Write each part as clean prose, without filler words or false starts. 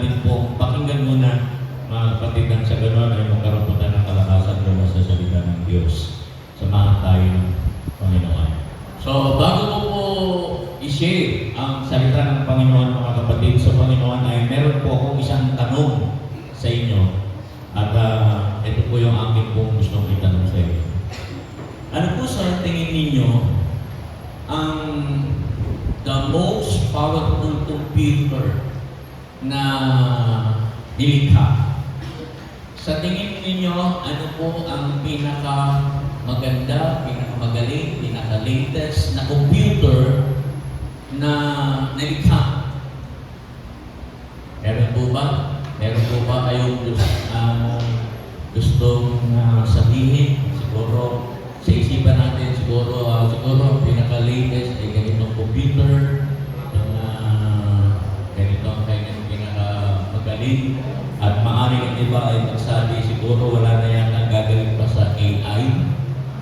natin pong pakinggan muna, mga kapatid, nang sa gano'n ay magkaroon po tayo ng kalakasan mula sa salita ng Diyos. Samahan tayo ng Panginoon. So, bago ko po i-share ang salita ng Panginoon, mga kapatid, sa Panginoon ay meron po akong isang tanong sa inyo. At ito po yung aking pong gustong itanong sa inyo. Ano po sa tingin ninyo ang the most powerful computer na nilikha? Sa tingin ninyo, ano po ang pinakamaganda, pinakamagaling, pinaka-latest na computer na nilikha? Meron po ba? Meron po ba kayong gustong sabihin? Siguro, sa isipan natin, siguro pinaka-latest ay ganitong computer, ganito ang kanyang pinakamagaling, at maaaring ang iba ay magsabi, siguro wala na yata gagaling pa sa AI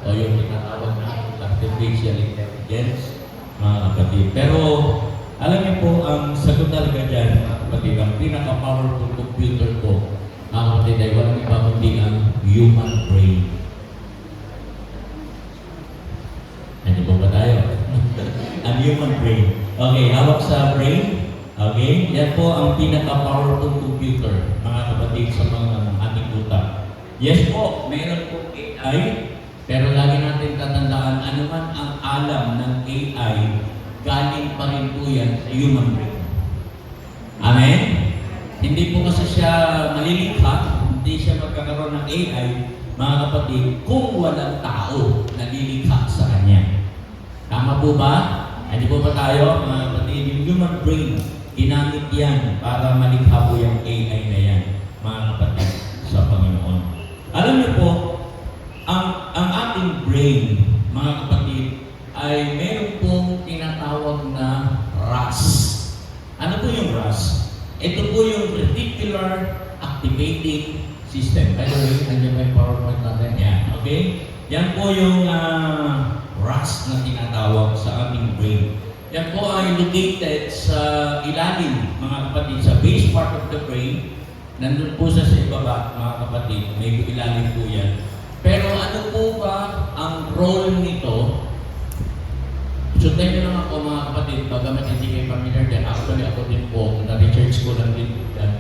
o yung tinatawag na artificial intelligence, mga kapatid. Pero alam niyo po, ang sagot talaga dyan, mga kapatid, ang pinaka-powerful computer ko, mga kapatid, ay walang iba kundi ang human brain. Ano po ba tayo? Ang human brain. Okay, hawak sa brain. Okay, yan po ang pinaka-powerful computer, mga kapatid, sa mga ating utak. Yes po, meron po AI, pero lagi natin tatandaan, ano man ang alam ng AI, galing pa rin po yan sa human brain. Amen? Hindi po kasi siya malilikha, hindi siya magkakaroon ng AI, mga kapatid, kung walang tao na lilikha sa kanya. Tama po ba? Hindi po ba tayo, mga kapatid, yung human brain, ginamit yan para malikha po yung AI na yan, mga kapatid, sa Panginoon. Alam niyo po, ang ating brain, mga kapatid, ay meron pong tinatawag na RAS. Ano po yung RAS? Ito po yung Reticular Activating System. By the way, nandiyan may PowerPoint natin yan. Okay? Yan po yung RAS na tinatawag sa ating brain. Yan po ay located sa ilalim, mga kapatid, sa base part of the brain. Nandun po sa ibaba, mga kapatid. May ilalim po yan. Pero ano po ba ang role nito? Sundan nyo lang ako, mga kapatid, bagamat hindi kayo familiar din. Actually, ako din po, na-research ko lang din po yan.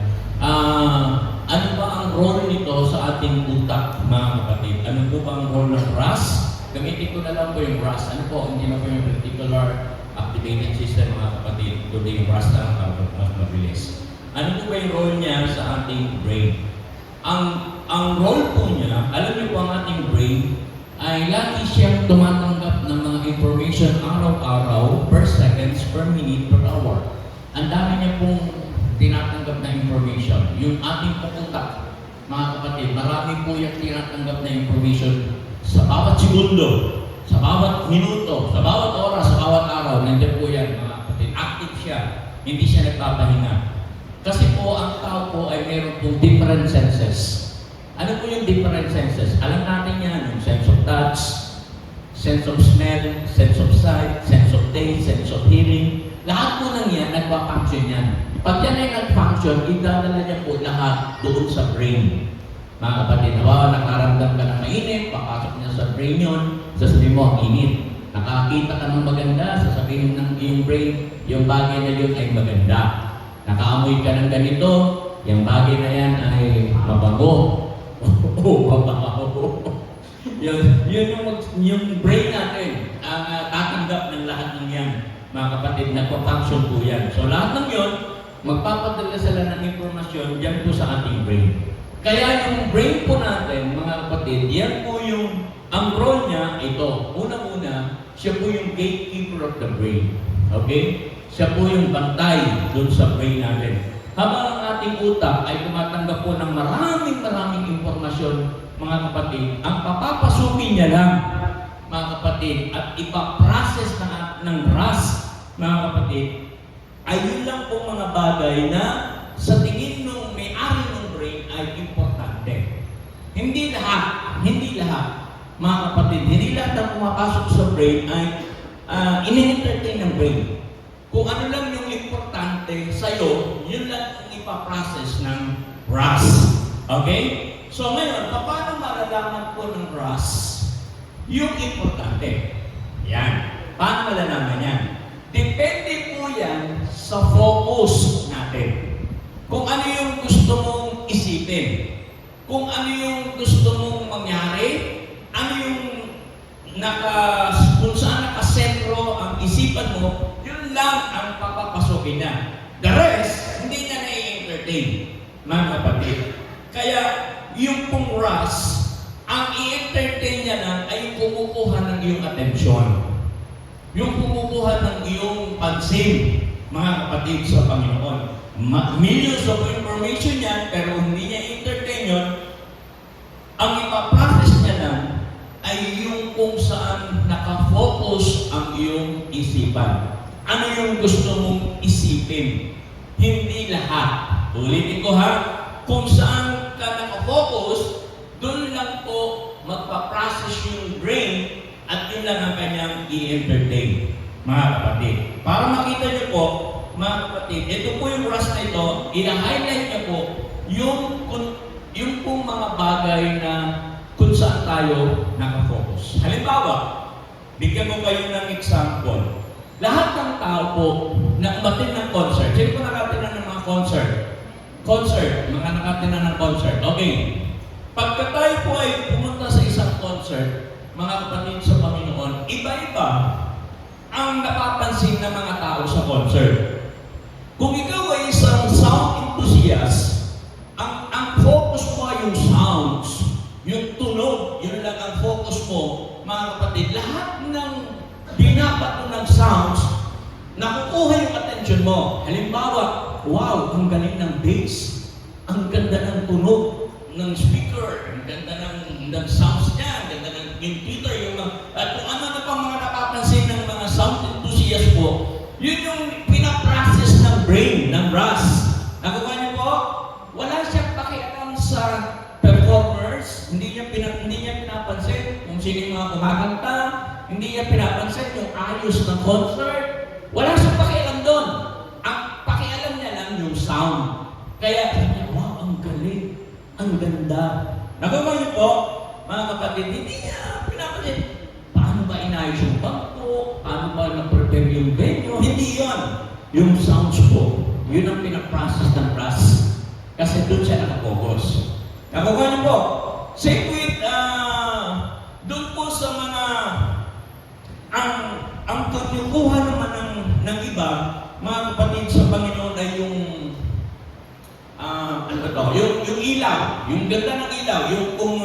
Ano ba ang role nito sa ating utak, mga kapatid? Ano po ba ang role ng RAS? Gamitin ko na lang po yung RAS. Ano po? Hindi na po yung Reticular Activating System, mga kapatid. Kundi yung RAS na mas mabilis. Ano po ba yung role niya sa ating brain? Ang role po niya, alam niyo po, ang ating brain ay lagi siyang tumatanggap ng mga information araw-araw, per seconds, per minute, per hour. Ang dami niya pong tinatanggap na information. Yung ating utak, mga kapatid, marami po yung tinatanggap na information sa bawat segundo, sa bawat minuto, sa bawat oras, sa bawat araw. Nandiyan po yan, mga kapatid. Active siya. Hindi siya nagpapahinga. Kasi po, ang tao po ay meron pong different senses. Ano po yung different senses? Alam natin yan, yung sense of touch, sense of smell, sense of sight, sense of taste, sense of hearing. Lahat po ng yan, nagpa-function yan. Pag yan ay nag-function, idadala niya po lahat doon sa brain. Mga kapatid, nakaramdam ka ng mainit, papasok niya sa brain yun, sasabihin mo, ang init. Nakakita ka ng maganda, sasabihin ng iyong brain, yung bagay na yun ay maganda. Nakaamoy ka ng ganito, yung bagay na yan ay mabango. Mabango. yung brain natin, ang tatanggap ng lahat ng yan. Mga kapatid, nagpa-function po yan. So lahat ng yun, magpapadala sila ng informasyon yan po sa ating brain. Kaya yung brain po natin, mga kapatid, yan po yung, ang role niya, ito. Una-una, siya po yung gatekeeper of the brain. Okay? Siya po yung bantay doon sa brain natin. Habang ang ating utak ay tumatanggap po ng maraming impormasyon, mga kapatid, ang papapasukin niya lang, mga kapatid, at ipaprocess ng RAS, mga kapatid, ay yun lang po mga bagay na sa tingin ng may-ari ng brain ay importante. Hindi lahat, mga kapatid, hindi lahat na pumapasok sa brain ay ini-entertain ng brain. Kung ano lang yung importante sa'yo, yun lang ang ipaprocess ng RAS. Okay? So ngayon, paano malalaman po ng RAS yung importante? Yan. Paano malalaman yan? Depende po yan sa focus natin. Kung ano yung gusto mong isipin. Kung ano yung gusto mong mangyari, ano yung kung saan nakasentro ang isipan mo, yun lang ang papapasukin niya. The rest, hindi niya na-entertain, mga kapatid. Kaya, yung pong RAS, ang i-entertain niya lang ay kumukuha ng iyong atensyon. Yung kumukuha ng iyong pansin, mga kapatid sa Panginoon. Millions of information yan, pero hindi niya entertain yun. Ang ipapractice niya lang ay yung kung saan nakafocus ang iyong isipan. Ano yung gusto mong isipin? Hindi lahat. Ulitin ko ha, kung saan ka nakafocus, doon lang po magpaprocess yung brain at yun lang ang kanyang i-entertain. Mga kapatid, para makita niyo po, mga kapatid, ito po yung RAS na ito, ina-highlight niya po yung pong mga bagay na kung saan tayo nakafocus. Halimbawa, bigyan ko kayo ng example. Lahat ng tao po na umatin ng concert, sino po nakatinan ng mga concert? Mga nakatinan ng concert. Okay. Pagka tayo po ay pumunta sa isang concert, mga kapatid sa Panginoon, iba-iba ang napapansin ng mga tao sa concert. Kung ikaw ay isang sound enthusiast, ang focus mo ay yung sounds, yung tunog, yun lang ang focus mo, mga kapatid. Lahat ng binabato ng sounds, nakukuha yung attention mo. Halimbawa, wow, ang galing ng bass, ang ganda ng tunog ng speaker, ang ganda ng sounds niya, ang ganda ng computer, at kung ano na pang mga napapansin ng mga sound enthusiast po, yun yung pinaprocess ng brain, ng RAS. Nakuha niyo po? Wala siyang pakialam sa performers, hindi niya pinapansin kung sino yung mga kumakanta, hindi niya pinapansin yung ayos ng concert. Wala siyang pakialam doon. Ang pakialam niya lang yung sound. Kaya, wow, ang galing, ang ganda. Nakuha niyo po, mga kapatid, hindi niya pinapansin. Paano ba inayos yung bangko? Paano ba na-prepare yung venue? Hindi yun. Yung sounds po, yun ang pinaprocess ng RAS. Kasi doon siya nakafocus. Nakuha niyo po. Same with, doon po sa mga, ang pagkukuha naman ng iba, mga kapatid sa Panginoon ay yung, yung ilaw, yung ganda ng ilaw, yung kung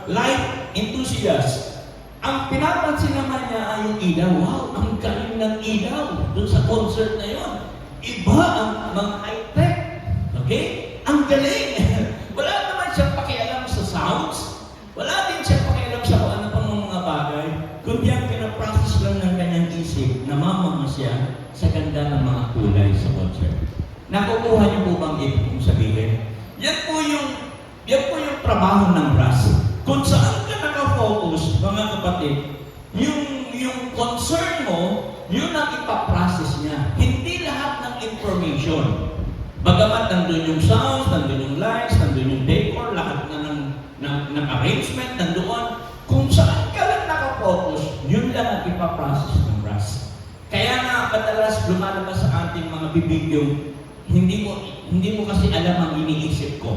light enthusiast. Ang pinapansin naman niya ay yung ilaw. Wow, ang galing ng ilaw doon sa concert na yun. Iba ang mga high-tech. Okay? Ang galing. Wala naman siyang pakialam sa sounds. Wala din siyang pakialam sa kung ano pang mga bagay. Kundi ang pinaprocess lang ng kanyang isip, namamanga siya sa ganda ng mga kulay sa concert. Nakukuha niyo po bang ibig kong sabihin? Yan po yung trabaho ng RAS. Kung saan ka nakafocus, mga kapatid, yung concern mo, yun ang ipaprocess niya. Hindi lahat ng information. Bagamat nandun yung sounds, nandun yung lights, nandun yung decor, lahat na ng arrangement, nandoon. Kung saan ka lang nakafocus, yun lang ang ipaprocess ng RAS. Kaya nga, madalas lumalabas sa ating mga bibig yung hindi mo kasi alam ang iniisip ko.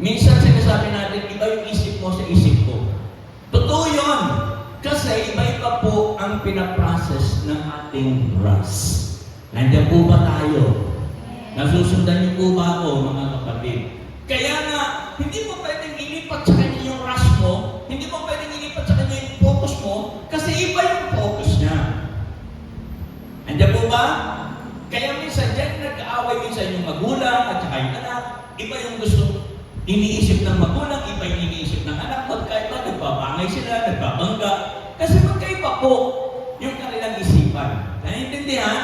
Minsan sinasabi natin, iba yung isip mo sa isip ko. Totoo yun. Kasi iba-iba po ang pinaprocess ng ating RAS. Nandiyan po ba tayo? Nasusundan niyo po ba ako, mga kapatid? Kaya nga, hindi mo pwedeng ilipat sa kanya yung RAS mo, hindi mo pwedeng ilipat sa kanya yung focus mo, kasi iba yung focus niya. Nandiyan po ba? Kaya minsan dyan nag-aaway minsan yung magulang at saka yung anak. Iba yung gusto iniisip ng magulang, iba yung iniisip ng anak. Magkaiba, nagbabangay sila, nagbabangga. Kasi magkaiba po yung kanilang isipan. Naiintindihan?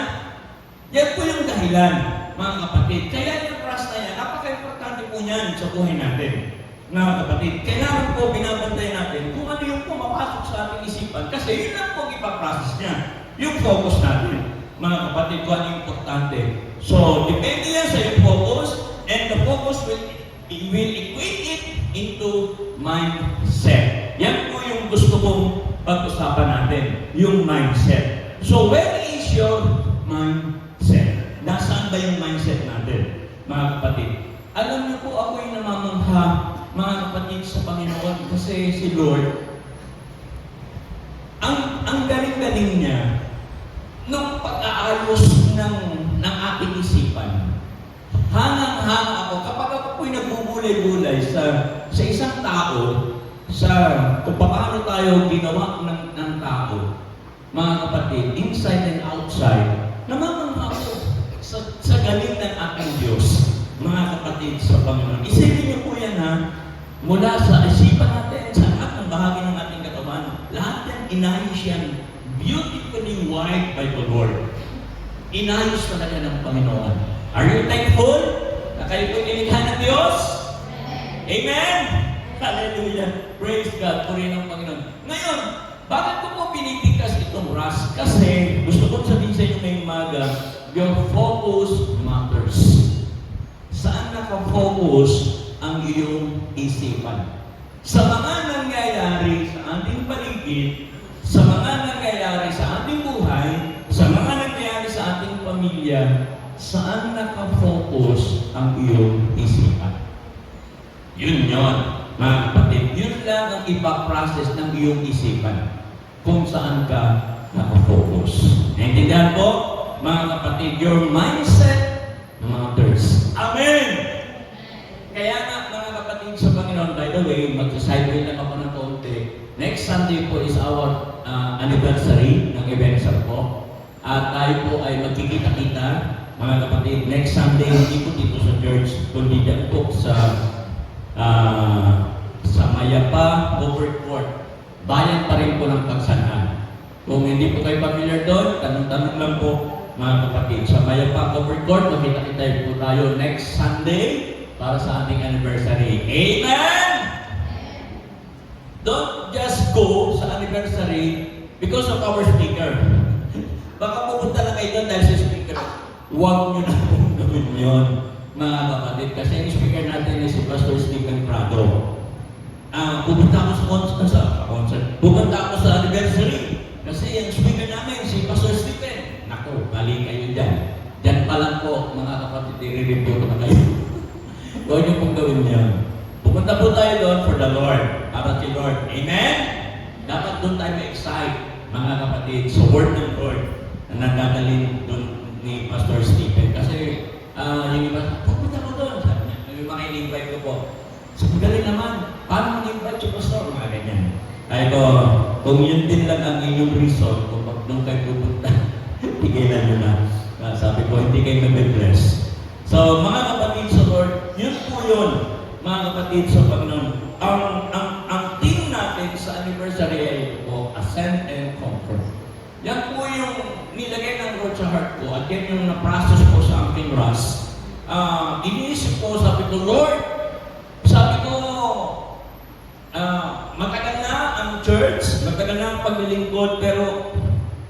Yan po yung dahilan, mga kapatid. Kaya yung RAS na yan, napaka-importante po niyan sa buhay natin. Mga kapatid, kailangan po binabantay natin kung ano yung pumapasok sa ating isipan. Kasi yun lang po ang ipaprocess niya. Yung focus natin. mga kapatid, kung ano yung importante. So, depende yan sa yung focus, and the focus will equate it into mindset. Yan po yung gusto kong pag-usapan natin, yung mindset. So, where is your mindset? Nasaan ba yung mindset natin, mga kapatid? Alam niyo po, ako'y namamangha, mga kapatid, sa Panginoon, kasi si Lord, ang galing-galing niya, nung pag-aayos ng ating isipan, hangang-hanga ako, kapag ako po'y nagbubulay-bulay sa isang tao, kung paano tayo ginawa ng tao, mga kapatid, inside and outside, namamangha ako sa galing ng ating Diyos, mga kapatid sa Panginoon. Isipin niyo po yan, ha? Mula sa isipan natin, sa lahat ng bahagi ng ating katawan, lahat yan inayos yan, beautifully wired by the Lord. Inayos talaga ng Panginoon. Are you thankful na kayo po'y nilikha ng Diyos? Amen? Hallelujah. Praise God. Purihin ang Panginoon. Ngayon, bakit ko po pinitikas itong Ras? Kasi gusto ko sabihin sa inyo ngayong umaga, your focus matters. Saan nakafocus ang iyong isipan? Sa mga nangyayari sa ating paligid, sa mga nangyayari sa ating buhay, sa mga nangyayari sa ating pamilya, saan nakafocus ang iyong isipan? Yun, mga kapatid. Yun lang ang ipaprocess ng iyong isipan. Kung saan ka nakafocus. Naintindihan po, mga kapatid, your mindset matters. Amen! Kaya nga, mga kapatid sa Panginoon, by the way, mag-sideway lang ako ng konti. Next Sunday po is our anniversary ng Ebenezer po. At tayo po ay magkikita-kita, mga kapatid. Next Sunday, hindi po dito sa church, kundi dyan po sa Mayapa, Overcourt. Bayan pa rin po ng Pagsanhan. Kung hindi po kayo familiar doon, tanong-tanong lang po, mga kapatid. Sa Mayapa, Overcourt, makita-kita po tayo next Sunday para sa ating anniversary. Amen! Don't just go sa anniversary because of our speaker. Baka pupunta lang kayo doon dahil sa speaker. Huwag nyo na pong gawin yun, mga kapatid. Kasi ang speaker natin is si Pastor Stephen Prado. Pupunta ako sa concert. Pupunta ako sa anniversary. Kasi ang speaker namin, si Pastor Stephen. Naku, bali kayo dyan. Dyan pa lang po, mga kapatid, i-review ko na kayo. Huwag nyo pong gawin yan. Pupunta po tayo doon for the Lord. Para si Lord. Amen? Dapat doon tayo ma-excite, mga kapatid, sa word ng Lord na nagdadalhin doon ni Pastor Stephen. Kasi yung iba, pupunta ko doon. Yung mga in-invite ko po. So, magaling naman. Paano mag-invite yung pastor? Mga ganyan. Ay ko, kung yun din lang ang inyong reason, kung nung kayo pupunta, tigilan nyo na. Sabi ko, hindi kayo mag-bless. So, mga kapatid sa Lord, yun po yun, mga kapatid sa Panginoon. Ang theme natin sa anniversary ay po, Ascend and Conquer. Yan po yung nilagay ng Lord sa heart ko at yan yung na-process ko sa aking Ras. Iniisip ko, sabi ko, Lord, matagal na ang church, matagal na ang paglilingkod, pero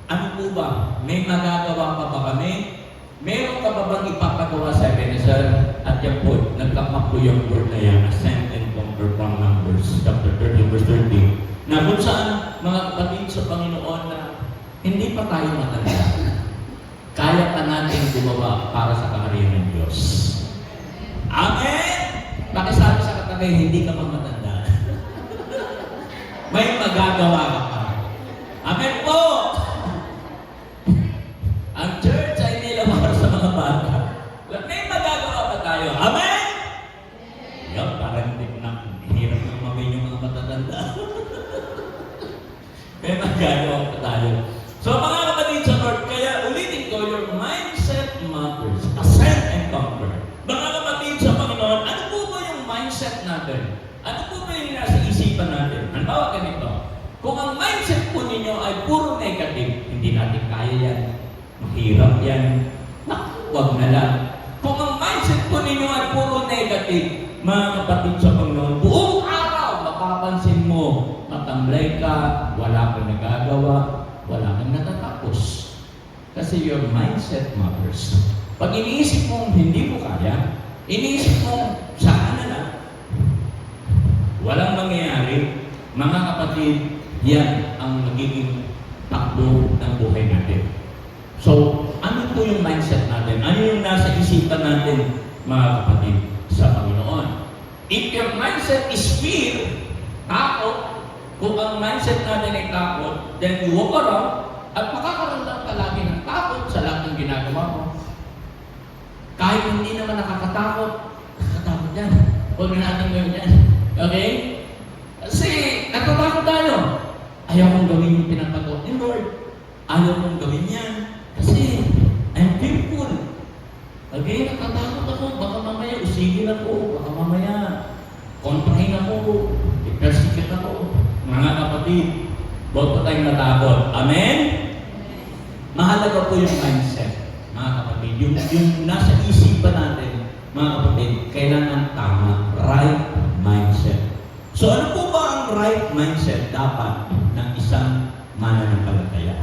ano po ba? May magagawa pa ba kami? Meron ka ba bang ipapagawa sa Ebenezer? At yan po, nagkapak po yung word na yan, Ascend and Conquer from Numbers, chapter 13, verse 30. Na kung saan, mga kapatid sa Panginoon na hindi pa tayo matanda. Kaya pa natin gumawa para sa kaharian ng Diyos. Amen! Pakisabi sa katabi, hindi ka pa matanda. May magagawa ka pa. Amen po! Ang church ay nilawar sa mga bata. May magagawa pa tayo. Amen? Yan, parang hindi ko na hirap ng mabay yung mga matatanda. May magagawa pa tayo. So mga kapatid sa Lord, kaya ulitin ko, your mindset matters. Ascend and conquer. Mga kapatid sa Panginoon, ano po ba yung mindset natin? Ano po ba yung nasa isipan natin? Halimbawa ganito, kung ang mindset po ninyo ay puro negative, hindi natin kaya yan. Mahirap yan. Huwag na lang. Kung ang mindset po ninyo ay puro negative, mga kapatid sa Panginoon, buong araw, mapapansin mo, matamlay ka, wala kang nagagawa, wala kang natatapos. Kasi Kasi your mindset matters. Pag iniisip mong hindi mo kaya, iniisip mong saan na lang, walang mangyayari. Mga kapatid, yan ang nagiging takbo ng buhay natin. So, ano po yung mindset natin? Ano yung nasa isipan natin, mga kapatid, sa Panginoon? If your mindset is fear, takot, kung ang mindset natin ay takot, then you walk around at makakaramdam ka lagi ng takot sa lahat ng ginagawa mo. Kahit hindi naman nakakatakot yan. Huwag na natin gawin yan. Okay? Kasi natatakot tayo. Ayaw kong gawin yung pinapagawa ni Lord. Ayaw kong gawin yan. Kasi I'm fearful. Okay? Natatakot ako. Baka mamaya usigin ako. Baka mamaya kontrahin ako. I-persecute ako. Mga kapatid, huwag po tayong natakot. Amen? Mahalaga po yung mindset, mga kapatid. Yung nasa isipan natin, mga kapatid, kailangan tama. Right mindset. So ano po ba ang right mindset dapat ng isang mananampalataya?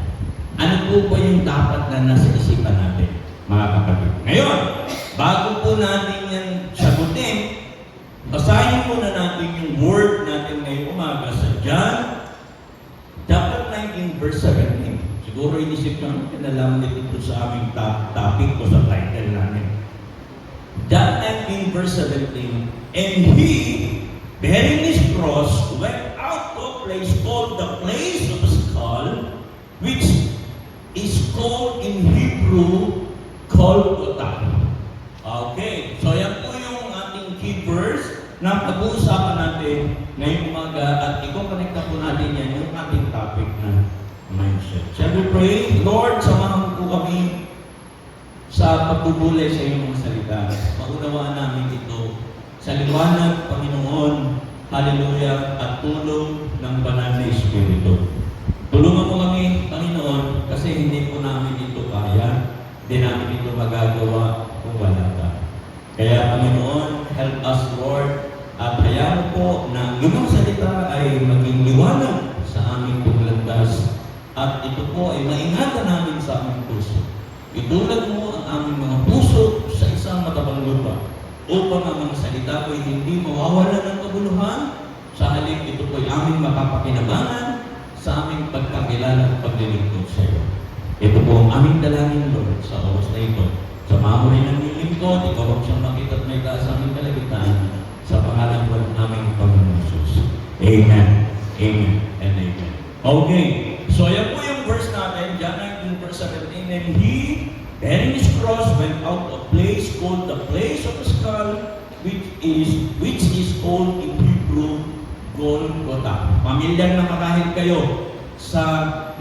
Ano po ba yung dapat na nasa isipan natin, mga kapatid? Ngayon, bago po natin yan sagutin, basahin muna natin yung word natin ngayong umaga sa John chapter 19 verse 17. Siguro inisip nyo, kinalaman dito sa aming topic o sa title namin. John 19 verse 17. And he, bearing his cross, went out to a place called the place of a skull, which is called in Hebrew, Golgotha. Okay, so yan po yung ating key verse na pag-uusapan natin ngayong umaga at i-connect po natin yan yung ating topic na mindset. Shall we pray? Lord, samahan po kami sa pagbubulay sa iyong mga salita. Maunawaan namin ito sa liwanag, Panginoon, hallelujah, at tulong ng banal na Espiritu. Tulungan mo kami, Panginoon, kasi hindi po namin ito kaya, hindi namin ito magagawa kung wala ka. Kaya, Panginoon, help us, Lord, at hayaan po na yung salita ay maging liwanag sa aming paglandas at ito po ay maingatan namin sa aming puso. Itulad mo ang aming mga puso sa isang matabang lupa upang ang mga salita ko ay hindi mawawala ng kabuluhan, sa halip ito po ay aming mapapakinabangan sa aming pagkakilala at paglilingkod sa iyo. Ito po ang aming dalangin, Lord, sa oras na ito. Sa mamuri ng lilingkod, ikaw ang siyang makita at may taas sa aming kalagitan sa pangalan po ng aming Panginoon Jesus. Amen. Amen. And amen. Okay. So, yan po yung verse natin, John 19 verse 17. And he, bearing his cross, went out to a place called the place of the skull, which is called in Hebrew, Golgotha. Pamilyar na marahil kayo sa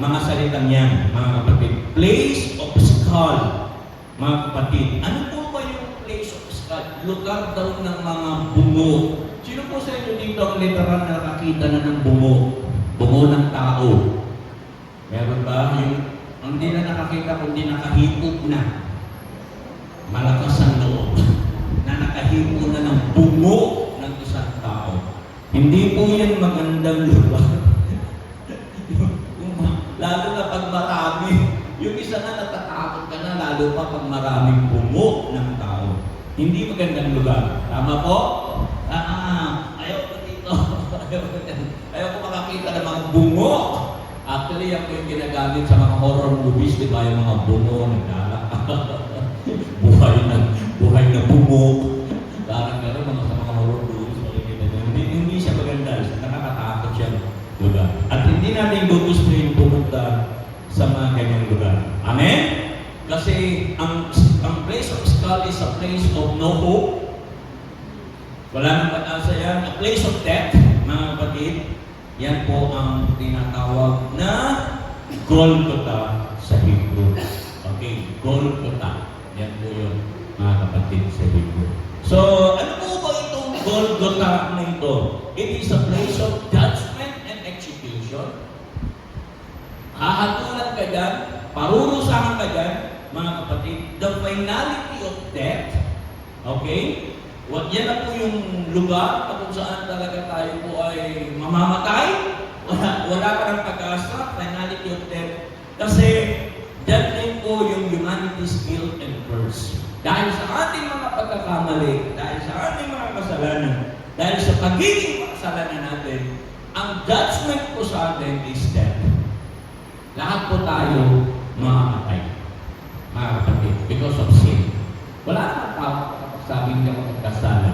mga salitang yan, mga kapatid. Place of skull, mga kapatid. Ano po ba yung place of skull? Lugar daw ng mga bungo. Sino po sa inyo dito ang literal na nakakita na ng bungo? Bungo ng tao. Meron ba? Yung hindi na nakakita, kundi nakahipot na. Malakas ang loob. Na nakahipot na ng bungo ng isang tao. Hindi po yan magandang lugar. Lalo na pag marami. Yung isa na natatakot ka na, lalo pa pag maraming bungo ng tao. Hindi magandang lugar. Tama po? Ayaw ko dito. Ayaw ko makakita ng mga bungo. Actually, yan po yung ginagamit sa mga horror movies, di ba? Yung mga bungo, nagdala. buhay na bungo. Parang gano'n, sa mga horror movies. Hindi siya maganda. Nakakatakot siya lugar. At hindi natin gugustuhin pumunta sa mga ganyang lugar. Amen? Kasi ang place of skull is a place of no hope. Wala nang pag-asa yan. A place of death, mga kapatid. Yan po ang tinatawag na Golgotha sa Hebrew. Okay, Golgotha. Yan po yun, mga kapatid, sa Hebrew. So, ano po ba itong Golgotha na ito? It is a place of judgment and execution. Hahatulan ka dyan, parurusahan ka dyan, mga kapatid, the finality of death. Okay? Yan na po yung lugar kung saan talaga tayo po ay mamamatay. Wala ka ng pag-asa, finality of death. Kasi dyan din po yung humanity's guilt and curse. Dahil sa ating mga pagkakamali, dahil sa ating mga kasalanan, dahil sa pagiging makasalanan natin, ang judgment po sa atin is death. Lahat po tayo mamamatay, mga kapatid, because of sin. Wala naman tao kapag sabing niya magkasala.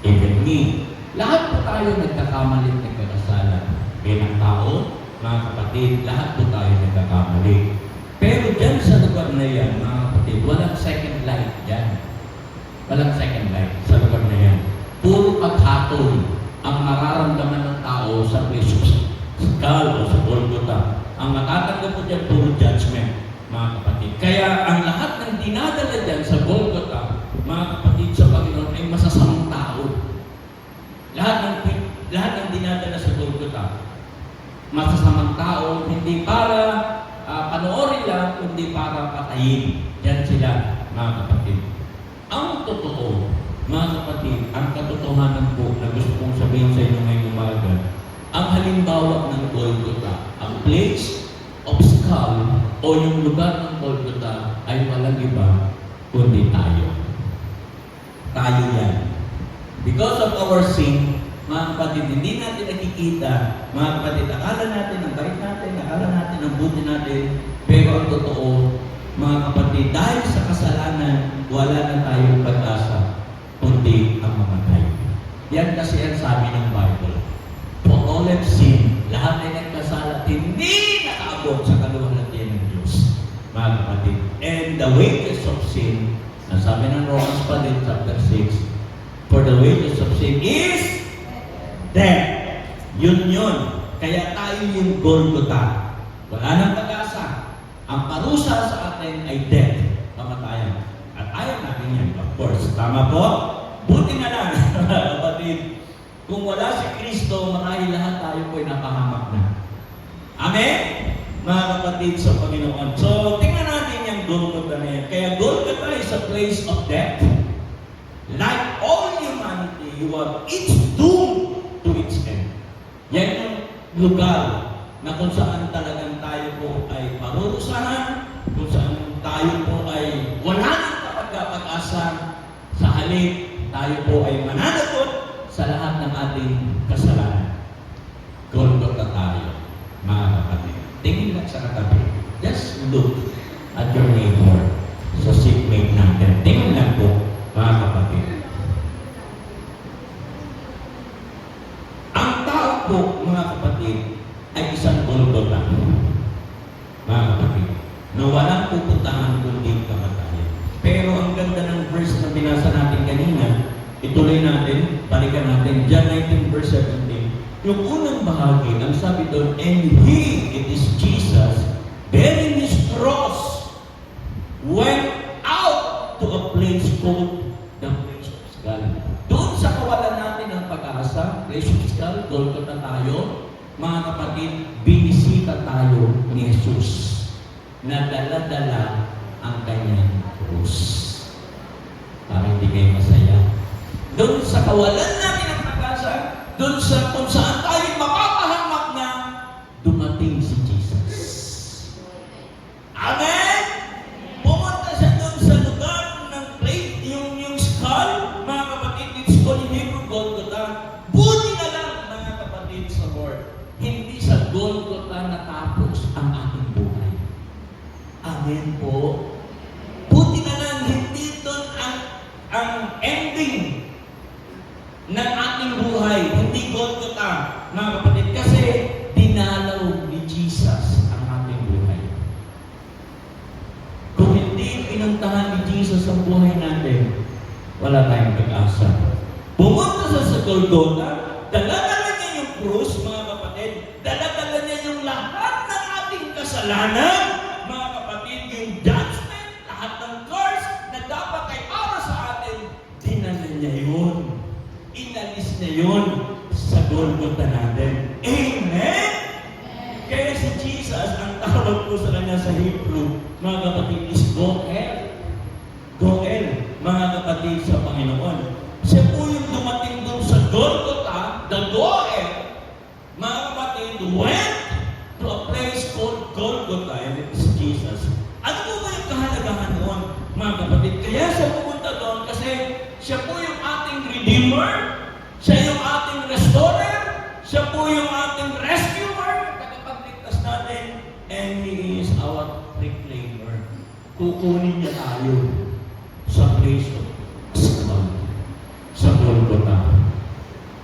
Even me. Lahat po tayo nagkakamali at nagkakasala. Bilang tao, mga kapatid, lahat po tayo nagkakamali. Pero dyan sa lugar na yan, mga kapatid, walang second life dyan. Walang second life sa lugar na yan. Puro paghatol ang mararamdaman ng tao sa presos, sa skull o sa Golgotha. Ang matatanggap po dyan, puro judgment, mga kapatid. Kaya ang lahat ng dinadala dyan sa Golgotha, mga kapatid, sa Panginoon ay masasamang tao. Lahat ng dinadala sa Golgotha, masasamang tao, hindi para panoorin lang, kundi para patayin. Yan sila, mga kapatid. Ang totoo, mga kapatid, ang katotohanan po na gusto kong sabihin sa inyo ngayong umaga, ang halimbawa ng Golgotha, ang place of skull o yung lugar ng Golgotha ay walang iba kundi tayo. Tayo yan. Because of our sin, mga kapatid, hindi natin nakikita, mga kapatid, akala natin ang bait natin, akala natin ang buti natin, pero ang totoo, mga kapatid, dahil sa kasalanan, wala na tayong pag-asa, kundi ang mamatay. Yan kasi ang sabi ng Bible. For all have sinned, lahat ay nagkasala, hindi nakaabot sa kaluwalhatian ng Diyos, mga kapatid. And the wages of sin, nasabi ng Romans pa din, chapter 6, for the wages of sin is death. Yun. Kaya tayo yung Golgotha. Wala nang pag-asa. Ang parusa sa atin ay death, kamatayan. At ayaw natin yan, of course. Tama po? Buti na lang, kapatid. Kung wala si Kristo, marahil lahat tayo po ay napahamak na. Amen? Mga kapatid sa Panginoon. So, tingnan natin yung Golgotha na yan. Kaya Golgotha is a place of death. Like all humanity, you are each doomed to its end. Yan yung lugar na kung saan talagang tayo po ay parurusahan, kung saan tayo po ay wala nang kapag-asa, sa halip tayo po ay mananagot sa lahat ng ating kasalanan. Golgotha tayo, mga kapatid. Tingin lang sa katabi. Just look at your neighbor, sa seatmate natin. Tingin lang po, mga kapatid. Ang tao po, mga kapatid, ay isang Golgotha. Mga kapatid, na walang pupuntahan kundi kamatayan. Pero ang ganda ng verse na binasa natin kanina, ituloy natin, balikan natin, John 19 verse 17. Yung unang bahagi, ang sabi doon, and He, it is Jesus, bearing His cross, went out to a place called the place of skull. Doon sa kawalan natin ng pag-asa, place of skull, Golgotha tayo, mga kapatid, binisita tayo ni Jesus na dala-dala ang kanyang krus. Para hindi kayo masaya. Doon sa kawalan natin ng pag-asa, doon sa kung saan tayo mapapahamak na, dumating si Jesus. Amen? Pumunta siya doon sa lugar ng plate, yung skull, mga kapatid, it's called in Hebrew Golgotha. Buti na lang, mga kapatid, sa Lord. Hindi sa Golgotha natapos ang ating buhay. Amen po. Buti na lang, hindi doon ang ending ng ating buhay. Hindi Golgotha, mga kapatid, kasi dinalaw ni Jesus ang ating buhay. Kung hindi pinuntahan ni Jesus ang buhay natin, wala tayong pag-asa. Pumunta sa Golgotha, dala-dala niya yung krus, mga kapatid, dala-dala niya yung lahat ng ating kasalanan, mga kapatid, yung judgment, lahat ng curse na dapat ay para sa atin, dinala niya yun. Inalis niya yun sa Golgotha natin. Amen? Kaya si Jesus, ang tawag po sa kanya sa Hebrew, mga kapatid, is Goel. Goel, mga kapatid sa Panginoon. Siya po yung dumating doon sa Golgotha, the Goel, mga kapatid, went to a place called Golgotha, and it is Jesus. Ano po ba yung kahalagahan Siya po yung ating Redeemer. Siya yung ating Restorer. Siya po yung ating Rescuer. Tagapagligtas natin. And He is our Reclaimer. Kukunin niya tayo sa place of skull. Sa Golgotha.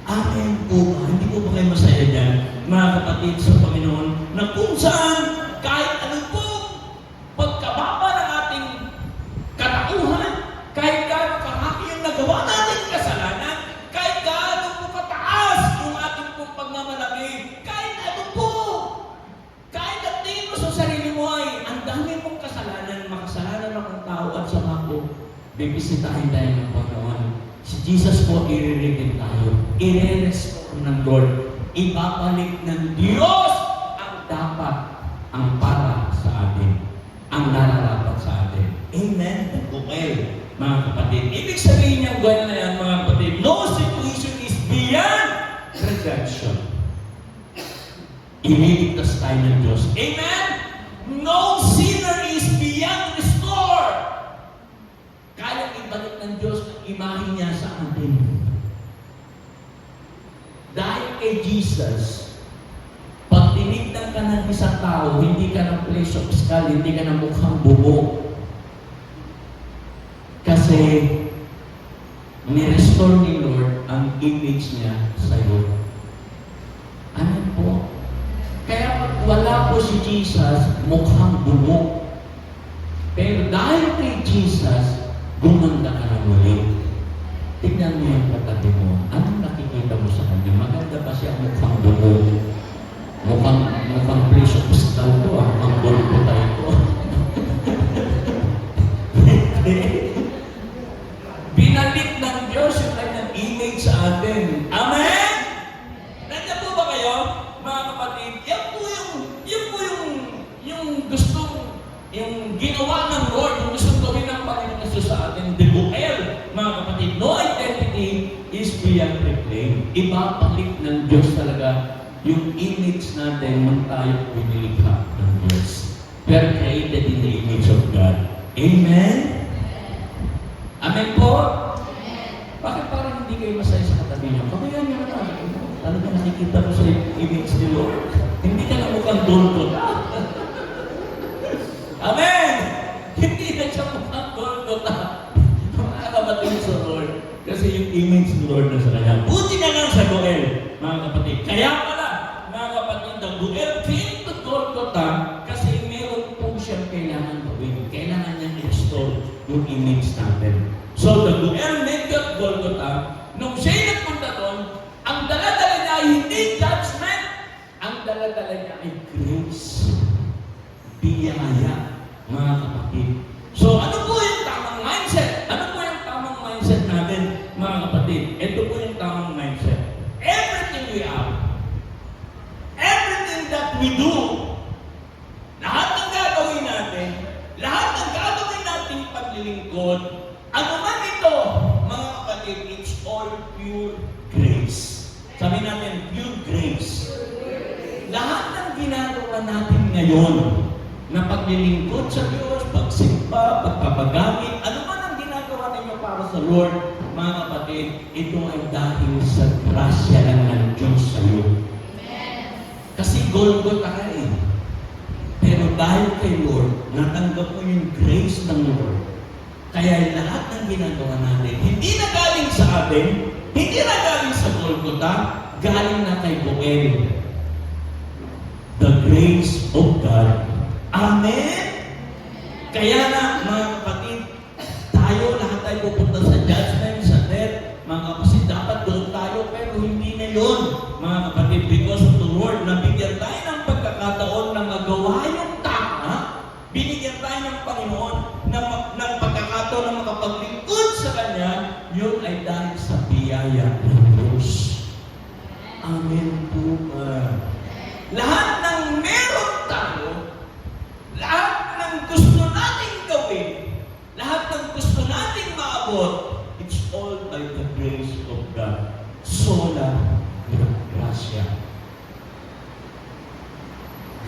Akin po ba? Hindi po ba kayo masaya dyan, mga kapatid sa Panginoon, na kung saan kahit ano po pagkababa ng ating katauhan, kahit gaano kahaki yung nagawa natin kasalanan, kahit gaano po kataas yung ating pong pagmamalaki, kahit ano po, kahit at tingin mo sa sarili mo ay ang dami mong kasalanan, makasalanan akong tao at saka po, bibisitahin tayo ng Panginoon. Si Jesus po, i-redeem tayo. I-restore ng Lord. Ibabalik ng Diyos ang dapat, ang para sa atin. Ang nararapat sa atin. Amen? Okay, mga kapatid. Ibig sabihin niyang gano'n na yan, mga kapatid. No situation is beyond redemption. Ililigtas tayo ng Diyos. Amen? No sinner is beyond restore. Kaya ibalik ng Diyos ang imahe niya sa atin. Dahil kay Jesus, pag tinignan ka ng isang tao, hindi ka ng place of skull, hindi ka ng mukhang bubo. Kasi, ni-restore ni Lord ang image niya sa iyo. Ano po? Kaya pag wala po si Jesus, mukhang bubo. Pero dahil kay Jesus, gumanda ka na muli. Tignan mo yung katabi mo. Anong nakikita mo sa kanya? Maganda ba siya mukhang buo? Mukhang place of skull to ah. Ang bulto tayo ko. Binalik ng Diyos yung kanyang image sa atin. Amen? Nandiyan po ba kayo, mga kapatid? Yung gustong, yung ginawa ng Lord, yung gustong gawin ng Panginoon Yesus sa atin, the Goel, mga kapatid, no identity is beyond reclaim. Ibabalik ng Diyos talaga yung image natin nung tayo pinilikha ng Diyos. We are created in the image of God. Amen? Amen po? Bakit parang hindi kayo masaya sa katabi niyo? Kamayan niyo na. Talaga nakikita mo sa image ni Lord. Hindi ka na mukhang Golgotha. Amen! Hindi na siya mukhang Golgotha. Mga kapatid sa Lord. Kasi yung image ni Lord na sa kanya. Buti na lang sa Goel, mga kapatid. Kaya pala, mga kapatid, the Goel came to Golgotha kasi meron po siyang kailangan gawin. Kailangan niyang i-restore yung image natin. So, the Goel made that Golgotha. Nung siya'y nagpunta doon, ang dala-dala niya ay hindi judgment. Ang dala-dala niya ay grace. Biyaya, mga kapatid. So, ano po yung tamang mindset? Ano po yung tamang mindset natin, mga kapatid? Ito po yung tamang mindset. Everything we are, everything that we do, lahat ng gagawin natin, lahat ng gagawin nating paglilingkod, ano man ito, mga kapatid, it's all pure grace. Sabi natin, pure grace. Lahat ng ginagawa natin ngayon, na paglilingkod sa Diyos, pagsimba, pagpapagamit, ano man ang ginagawa ninyo para sa Lord, mga kapatid, ito ay dahil sa grasya lang ng Diyos sa iyo. Kasi Golgotha ka eh. Pero dahil kay Lord, natanggap mo yung grace ng Lord. Kaya lahat ng ginagawa natin, hindi na galing sa atin, hindi na galing sa Golgotha, galing na kay Goel. The grace of God. Amen? Kaya na, mga kapatid, tayo, lahat tayo pupunta sa judgment, sa death. Mga kapatid, dapat doon tayo, pero hindi na yun, mga kapatid, because of the Lord, nabigyan tayo ng pagkakataon na magawa yung tama, binigyan tayo ng Panginoon ng pagkakataon na makapaglingkod sa Kanya, yun ay dahil sa biyaya ng Diyos. Amen po. Lahat ng meron tayo, lahat ng gusto nating gawin, lahat ng gusto nating maabot, it's all by the grace of God. Sola gracia.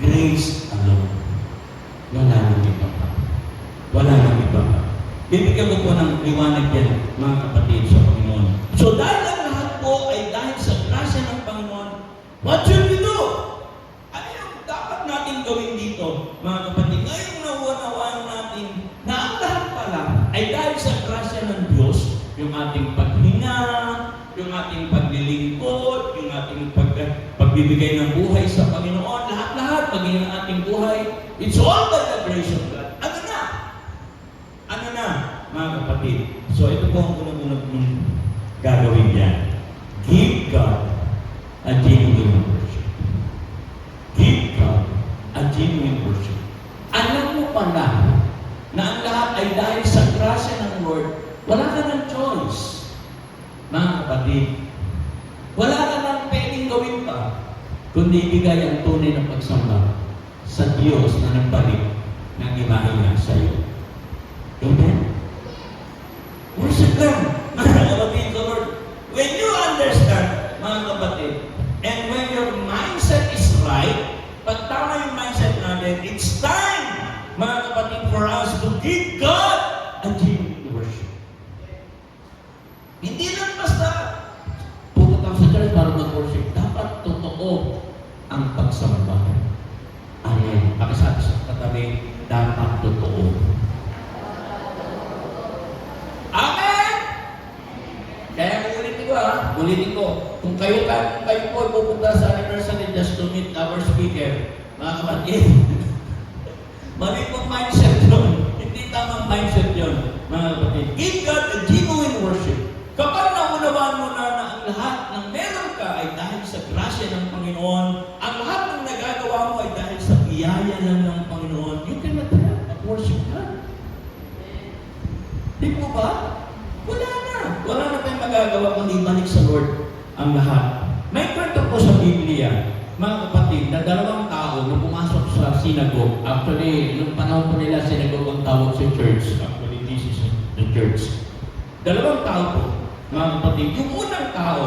Grace alone. Wala nang iba pa. Wala nang iba pa. Bibigyan ko po ng liwanag yan, mga kapatid. So, yung ating paghinga, yung ating paglilingkod, yung ating pagbibigay ng buhay sa Panginoon, lahat-lahat, maging ang ating buhay, it's all by the grace of God. Ano na? Ano na, mga kapatid? So, ito po ang unang-unang gagawin niya. Give God a genuine worship. Give God a genuine worship. Alam mo pala na ang lahat ay dahil sa grasya ng Lord, wala ka ng choice. Mga kapatid, wala ka nang pwedeng gawin pa, kundi ibigay ang tunay na pagsamba sa Diyos na nagbalik ng imahe niya sa iyo. Amen? Worship God, mga kapatid, the Lord. When you understand, mga kapatid, and when your mindset is right, pag tama yung mindset natin, it's time, mga kapatid, for us to give God a genuine worship. Hindi lang basta pupunta sa church para mag-worship. Dapat totoo ang pagsamba. Amen. Pakisabi sa katabi, dapat totoo. Amen! Kaya ulitin ko, kung kayo po pupunta sa anniversary just to meet our speaker, mga kapatid, mali pong mindset yun. Hindi tamang mindset yun, mga kapatid. Give God a genuine worship. Kapag naunawaan mo na ang lahat ng meron ka ay dahil sa grasya ng Panginoon, ang lahat ng nagagawa mo ay dahil sa biyaya lang ng Panginoon, you cannot help but worship God. Di po ba? Wala na. Wala na tayong magagawa kundi balik sa Lord ang lahat. May kwento po sa Biblia, mga kapatid, na dalawang tao na pumasok sa synagogue. Actually, nung panahon po nila, synagogue ang tawag sa church. Actually, this is the church. Dalawang tao po, mga kapatid. Yung unang tao,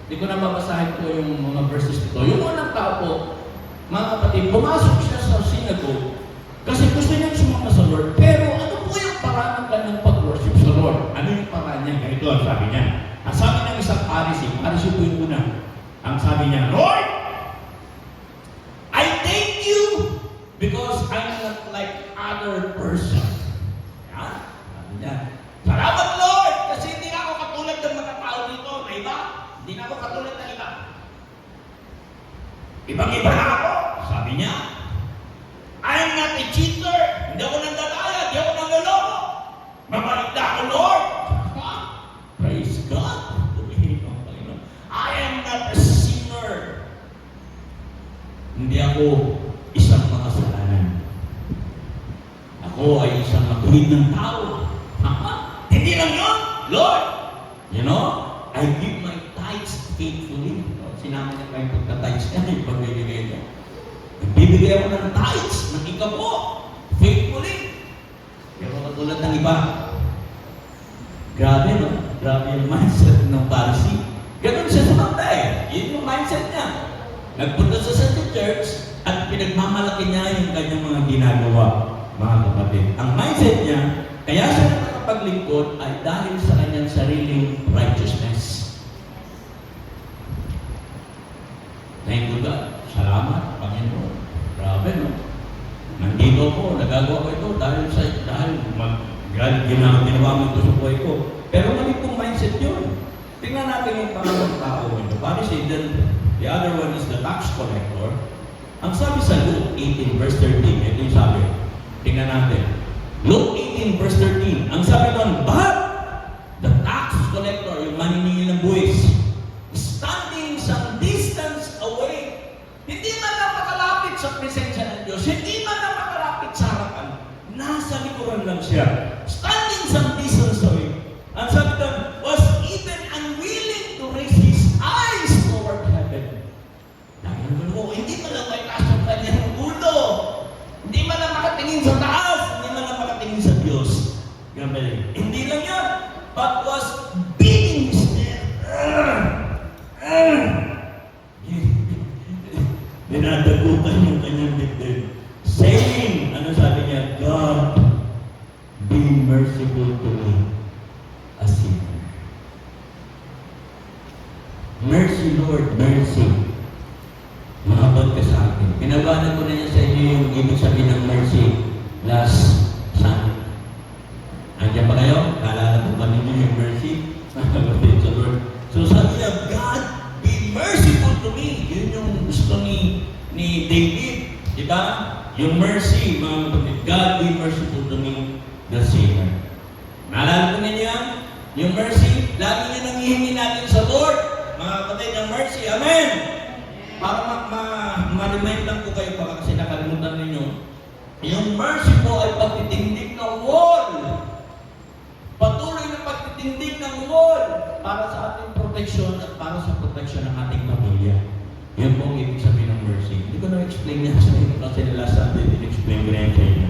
hindi ko na mabasahin po yung mga verses nito. Yung unang tao po, mga kapatid, pumasok siya sa synagogue kasi gusto niya sumama sa Lord. Pero ano po yung paraan ng kanyang pag-worship sa Lord? Ano yung paraan niya? Ganito ang sabi niya. Ang sabi ng isang Pharisee po yung una. Ang sabi niya, Lord, I thank you because I'm not like other person. Yan. Sabi niya, salamat Lord kasi hindi na ako katulad ng mga tao dito na iba. Hindi na ako katulad ng iba. Ibang-iba na ako. Sabi niya, I'm not a cheater. Hindi ako nandadaya. Hindi ako nangaloko. Mabalik na ako, Lord. Praise God. I am not a sinner. Hindi ako isang makasalanan. Ako ay isang matuwid ng tao. Hindi lang yun, Lord. You know, I give my tithes faithfully. Sinama niya pa yung pagka-tithes yan, yung pagbibigay niya. Nagbibigay ako ng tithes, ng ikapo, faithfully. Pero katulad ng iba, grabe no? Grabe yung mindset ng Pharisee. Ganun siya sumanda eh. Yun yung mindset niya. Nagpunta siya sa church at pinagmamalaki niya yung kanyang mga ginagawa, mga kapatid. Ang mindset niya, kaya siya nakakapaglingkod ay dahil sa kanyang sariling righteousness. Thank you God. Salamat, Panginoon. Grabe, no? Nandito ko, nagagawa ko ito dahil ginawa mo ito sa buhay ko. Pero mali pong mindset yun. Tingnan natin yung pangalawang tao ito. Pharisee, the other one is the tax collector. Ang sabi sa Luke 18 verse 13, ito yung sabi. Tingnan natin. Luke 18 verse 13. Ang sabi doon, but the tax collector, yung maniningil ng buwis, standing some distance away, hindi man na makalapit sa presensya ng Diyos, hindi man na makalapit sa harapan, nasa likuran lang siya. Standing some distance away. Ang sabi doon, was even unwilling to raise his eyes toward heaven. Dahil mo, hindi man lang may taas ang kanyang ulo. Hindi man lang makatingin sa taas. Hindi man lang makatingin sa Diyos. Hindi lang yan. But was beating his head. Dinadagutan yung kanyang dibdib. Saying, ano sabi niya? God, be merciful to me, a sinner. Mercy, Lord, mercy. Mahabag ka sa akin. Pinabanan ko na niya sa inyo yung ibig sabihin ng mercy last Sunday. Andiyan ba kayo? Naalala ko ba ninyo yung mercy? Yung mercy, mga kapatid, God be merciful to me, the sinner. Naalala ko ninyo yan? Yung mercy, lagi nyo nanghihingi natin sa Lord. Mga kapatid, yung mercy. Amen! Para ma-remind lang ko kayo baka kasi nakalimutan ninyo. Yung mercy po ay pagtitindig ng wall. Patuloy na pagtitindig ng wall para sa ating proteksyon at para sa proteksyon ng ating pamilya. Yan po ang ibig sabihin ng mercy. Hindi ko na-explain yan sa inyo kasi last Sunday din-explain ko na yan sa inyo,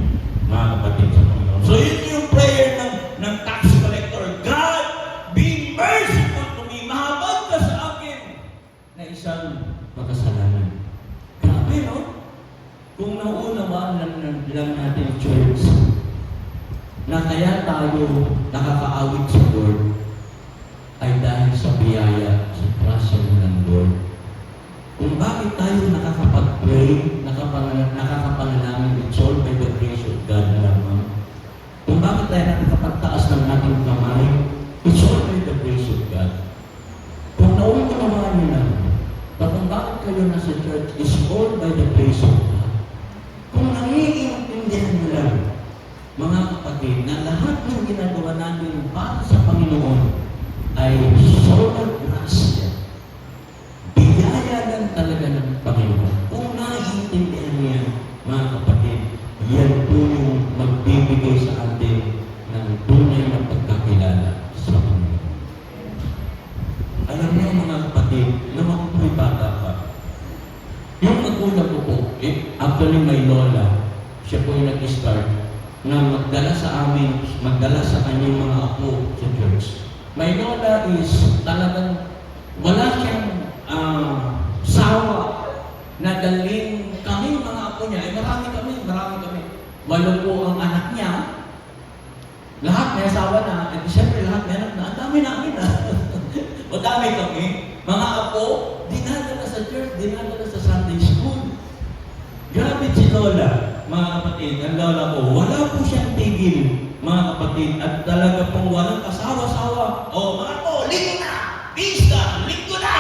mga kapatid sa Panginoon. So yun yung prayer ng tax collector. God, be merciful to me. Mahabag ka sa akin na isang makasalanan. Grabe, no? Kung naunawaan lang natin, church, na kaya tayo nakakaawit sa Lord ay dahil sa biyaya, sa grasya ng Lord. Kung bakit tayo nakakapag-pray, nakakapanalangin, it's all by the grace of God lamang. Kung bakit tayo nakakapagtaas ng ating kamay, it's all by the grace of God. Kung naunawaan nyo lang, kung bakit kayo nasa church, it's all by the grace of God. Kung nangiintindihan nyo lang, mga kapatid, na lahat ng ginagawa natin para sa Panginoon ay sobrang grasya. Biyaya lang talaga ng Panginoon. Kung naiintindihan niya, mga kapatid, yan po yung magbibigay sa atin ng tunay na pagkakilala sa Panginoon. Alam niyo mga kapatid, naman ko'y bata pa. Yung magulang ko po, actually may lola, siya po yung nag-start na magdala sa kanyang mga apo sa church. My lola is talagang wala siyang sawa na dalhin kami mga apo niya. Marami kami. 8 po ang anak niya. Lahat may asawa na. At siyempre lahat may anak na. Ang dami namin na. Madami kami. Mga apo, dinadala sa church, dinadala sa Sunday school. Grabe si Lola, mga kapatid. Ang lola ko, wala po siyang tigil, mga kapatid. At talaga pong walang kasawa-sawa. Mga po, linggo na! Pista! Linggo na!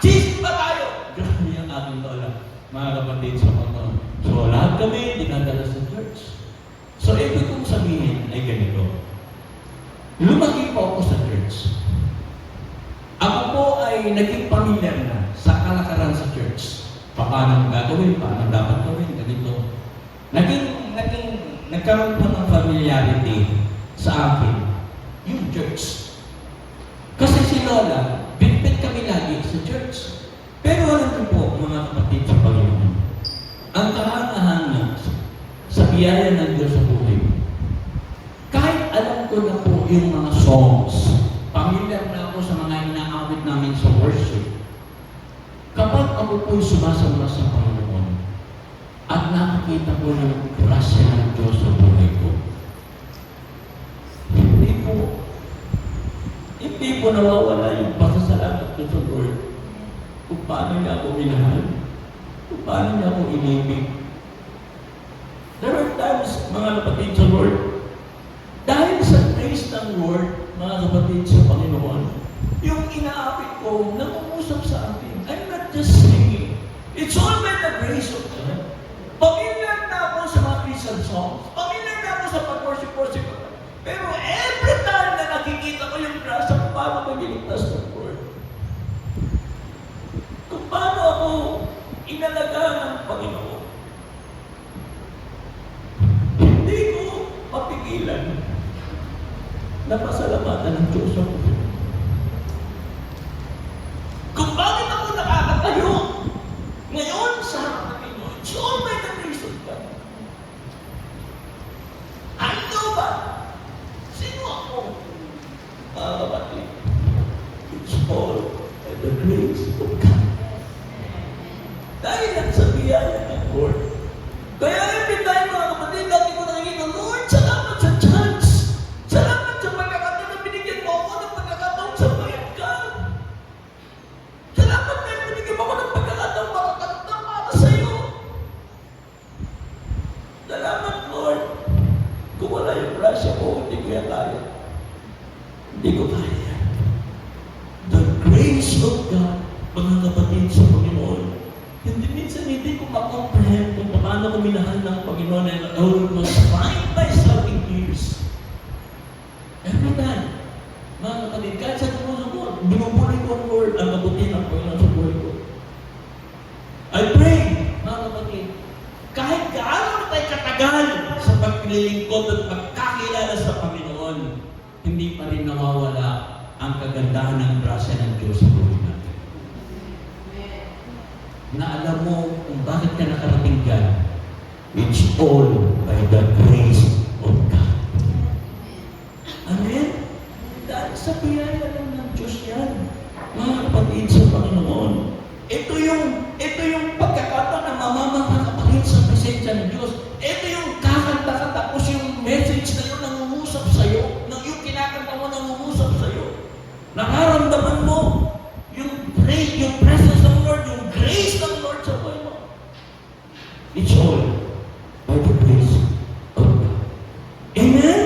Cheese pa tayo! Grabe ang aking lola, mga kapatid sa mga. So, lahat kami dinadala sa church. So, ibig kong sabihin ay ganito. Lumaki po ako sa church. Ako po ay naging pamilyar na sa kalakaran sa church. Paano gagawin, paano dapat gawin, ganito. Nagkaroon po ng familiarity sa akin, yung church. Kasi si Lola, bitbit kami lagi sa church. Pero alam niyo po, mga kapatid sa Panginoon, ang kahangahan niya sa biyaya ng Diyos sa buhay. Kahit alam ko na po yung mga songs, familiar na ako sa mga inaawit namin sa worship, kapag ako po'y sumasamba sa Panginoon at nakakita ko ng grasya ng Diyos sa buhay ko, hindi po nawawala yung pasasalamat ko sa Lord kung paano niya ako minahal, kung paano niya ako inibig. There are times, mga kapatid sa Lord, dahil sa grace ng Lord, mga kapatid sa Panginoon, yung inaapit ko, nangungusap sa akin. I'm not just singing. It's all by the grace of God. Pamilyar na ako sa mga Christian songs. Pamilyar na ako sa pag-worship. Pero every time na nakikita ko yung grasya kung paano magiligtas ng Lord, kung paano ako inalagaan ng Panginoon, hindi ko mapigilan na pasalamatan ng Diyos sa buhay. Kung bakit ako nakakatayo ngayon sa harapan mo, it's all by the grace of God. Ano ba? Sino ako? Mga kapatid, it's all by the grace of God. Dahil lang sa biyaya ng Lord. Kaya every time, mga kapatid, dati ko nakikita, Lord, salamat sa chance. Salamat sa pagkakataon na binigyan mo ako ng pagkakataon sa bayan ka. Salamat na binigyan mo ako ng pagkakataon makakanta para sa iyo. Salamat, Lord. Kung wala yung grasya ko, hindi ko yan kaya. Hindi ko kaya. The grace of God, mga kapatid sa Panginoon, hindi minsan hindi ko makomprehend kung paano ko ako minahal ng Panginoon and I almost find myself in tears. Every time. Mga kapatid, kahit sa tumusunod, binubuli ko ang Lord, ang kabuti ng Panginoon sa buhay ko. I pray, mga kapatid, kahit gaano tayo katagal sa paglilingkod at pagkakilala sa Panginoon, hindi pa rin nawawala ang kagandahan ng grasya ng Diyos sa buhay natin. Na alam mo kung bakit ka nakarating dyan, it's all by the grace of God. Amen? Dahil sa biyaya lang ng Diyos yan, mga kapatid sa Panginoon. Ito yung pagkakataon na mamamang kapatid sa presensya ng Diyos. Ito yung kakanta ka tapos yung message na yun nangungusap sa'yo, nang yung kinakanta mo nangungusap sa'yo. Nakaramdaman mo yung grace, yung presence ng Lord, yung grace ng Lord sa buhay mo. It's all by the grace of God. Amen?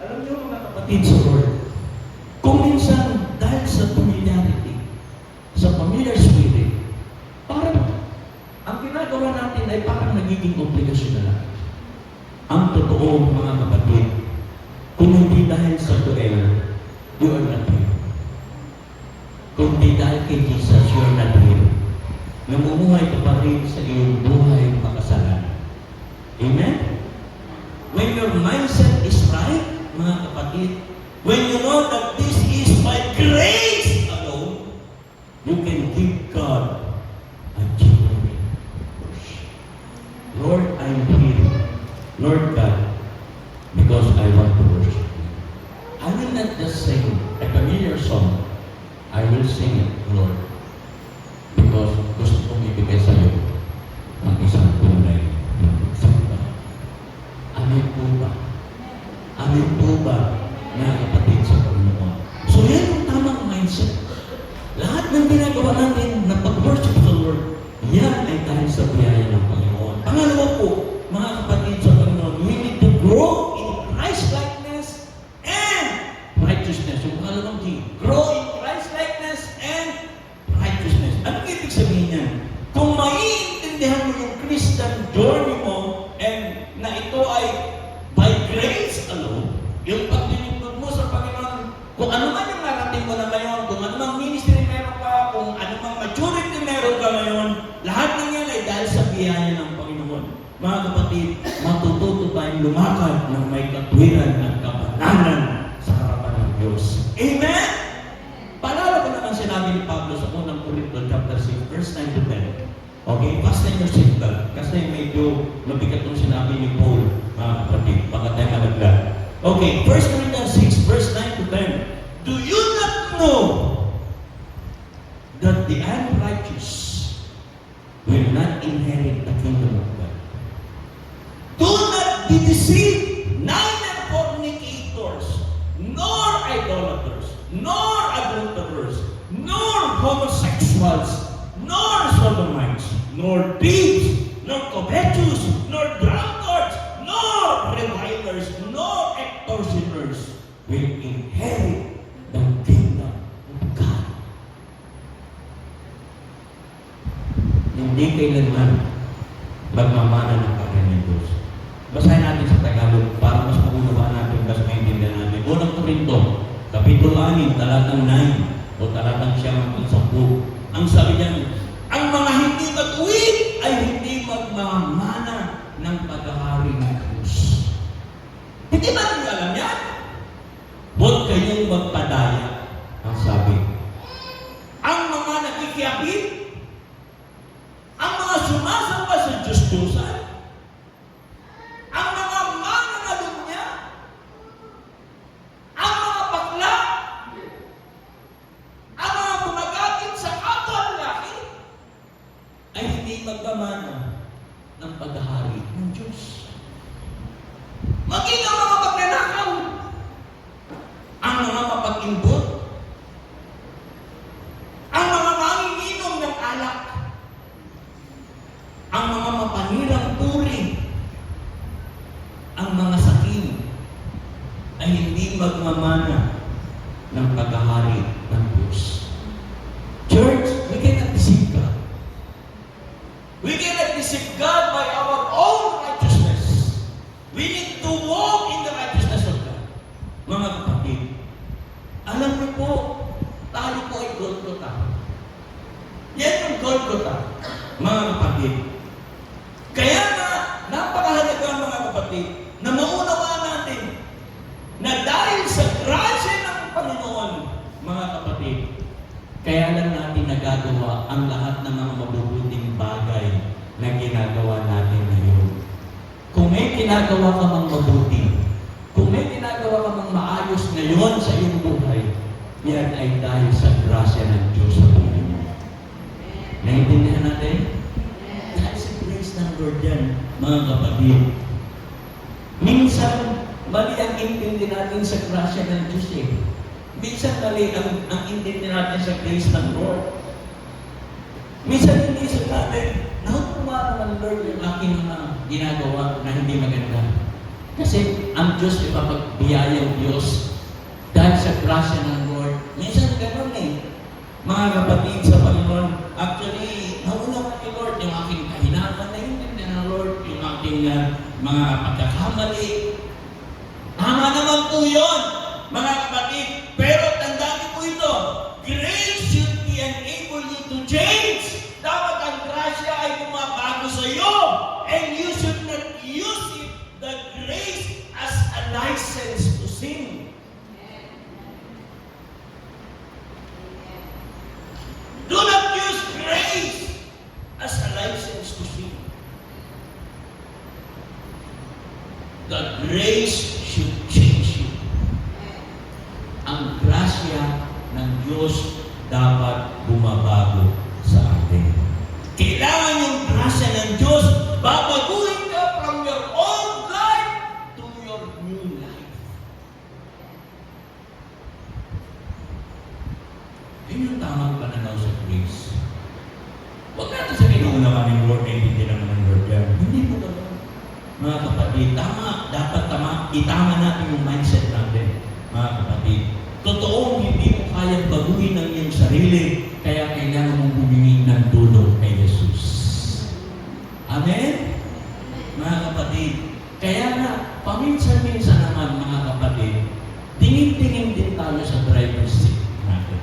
Alam niyo mga kapatid sa Lord, kung minsan dahil sa familiarity, sa familiar spirit, parang ang ginagawa natin ay parang nagiging obligasyon na lang. Ang totoo mga kapatid, kung hindi dahil sa duel, you are not here. Kung hindi dahil kay Jesus, you are not here. Namumuhay ka pa rin sa iyong buhay makasalanan. Amen? When your mindset is right, mga kapatid, when you know that this is by grace alone, you can give God a genuine worship. Lord, I'm here. Lord God, because I want to worship you. I will not just sing a familiar song. I will sing it, Lord, because gusto kong ibigay sa iyo ang isang tunay na pagsamba. Amin po ba? Amin po ba, mga kapatid sa Panginoon? So yan yung tamang mindset. Lahat ng ginagawa natin na pag-worship sa Lord, yan ay dahil sa biyaya ng Panginoon. Pangalawa po, mga kapatid sa Panginoon, we need to grow in Christ-likeness and righteousness. Yung pangalawang key, grow in Christ-likeness and righteousness. Anong ibig sabihin yan? Kung maiintindihan mo yung Christian journey mo and na ito ay by grace alone, yung paglilingkod mo sa Panginoon, kung ano man yung narating mo na ngayon, kung ano mang ministry meron ka, kung ano mang maturity meron ka ngayon, lahat ng yan ay dahil sa biyaya ng Panginoon. Mga kapatid, matututo tayong lumakad ng may katwiran at kabanalan sa harapan ng Diyos. Amen? Paalala ko naman sinabi ni Pablo sa unang Korinto chapter 6, verse 9 to 10. Okay? Fasten your seatbelt. Kasi medyo mabigat yung sinabi ni Paul, mga kapatid. Baka tayo malaglag. Okay, 1 Corinthians 6, verse 9 to 10. Do you not know that the unrighteous will not inherit the kingdom of God? Do not be deceived, neither fornicators, nor idolaters, nor adulterers, nor homosexuals, nor sodomites, nor thieves, nor covetous, nor drunkards, nor revilers, nor extortioners will inherit the kingdom of God. Hindi kailanman magmamana ng kanya ng Diyos. Basahin natin sa Tagalog para mas maunawaan natin, mas maintindihan natin. Unang Korinto, Kapitulo 6, talatang 9 o talatang 9-10. Ang sabi niyan, ang mga hindi matuwid ay hindi magmamana ng paghahari ng Diyos. Hindi ba nyo alam yan? Huwag kayong magpadaya, ang sabi. Ang mga nakikiyakit, ang mga sumasamba sa Diyos-Diyosan, ang mga manangalunya, ang mga bakla, ang mga gumagamit sa kapwa-lalaki, ay hindi magmamana ng paghahari ng Diyos. Maging ang mga magnanakaw, ang mga mapag-imbot, ang mga manginginom ng alak, ang mga mapanirang puri, ang mga sakim, ay hindi magmamana ng paghahari ng Diyos. Church, we cannot deceive God. mga kapatid. Alam niyo po, tayo po ay Golgotha. Yan yung Golgotha, mga kapatid. Kaya nga, napakahalaga mga kapatid, na maunawaan natin na dahil sa grasya ng Panginoon, mga kapatid, kaya lang natin nagagawa ang lahat ng mga mabubuting bagay na ginagawa natin ngayon. Kung may ginagawa ka mang mabuti, kung may ginagawa ka mang maayos ngayon sa iyong buhay, yan ay dahil sa grasya ng Diyos sa buhay mo. Naintindihan natin? Dahil sa grace ng Lord yan, mga kapatid. Minsan, mali ang intindi natin sa grasya ng Diyos eh. Minsan mali ang intindi natin sa grace ng Lord. Minsan hindi sa natin, nakukuha naman Lord yung aking mga ginagawa na hindi maganda. Kasi ang Diyos, ipapagbiyayang Diyos dahil sa grasya ng Lord. Minsan gano'n eh. Mga kapatid sa Panginoon, actually, nauna ni Lord yung aking kahinapan na hindi ng Lord, yung aking mga pagkakamali. Tama naman po yun, mga kapatid. Pero tandaan niyo po ito, grace should be enable you to change. Dapat ang grasya ay bumabago sa iyo. And you should not use it, the grace, as a license to sin. Do not use grace as a license to sin. The grace should change you. Ang grasya ng Diyos dapat bumabago sa atin. Kailangan yung grasya ng Diyos, babaguhin ka from your old life to your new life. Yun yung tamang pananaw sa grace. Huwag natin sabihin na unawa ng Lord, hindi lang naman Lord yan. Hindi po gano'n. Mga kapatid, dapat itama natin yung mindset natin. Mga kapatid, totoo, hindi mo kayang baguhin ang iyong sarili, kaya kailangan mong humingi ng tulong kay Jesus. Amen? Mga kapatid, kaya nga, paminsan-minsan naman, mga kapatid, tingin-tingin din tayo sa driver's seat natin.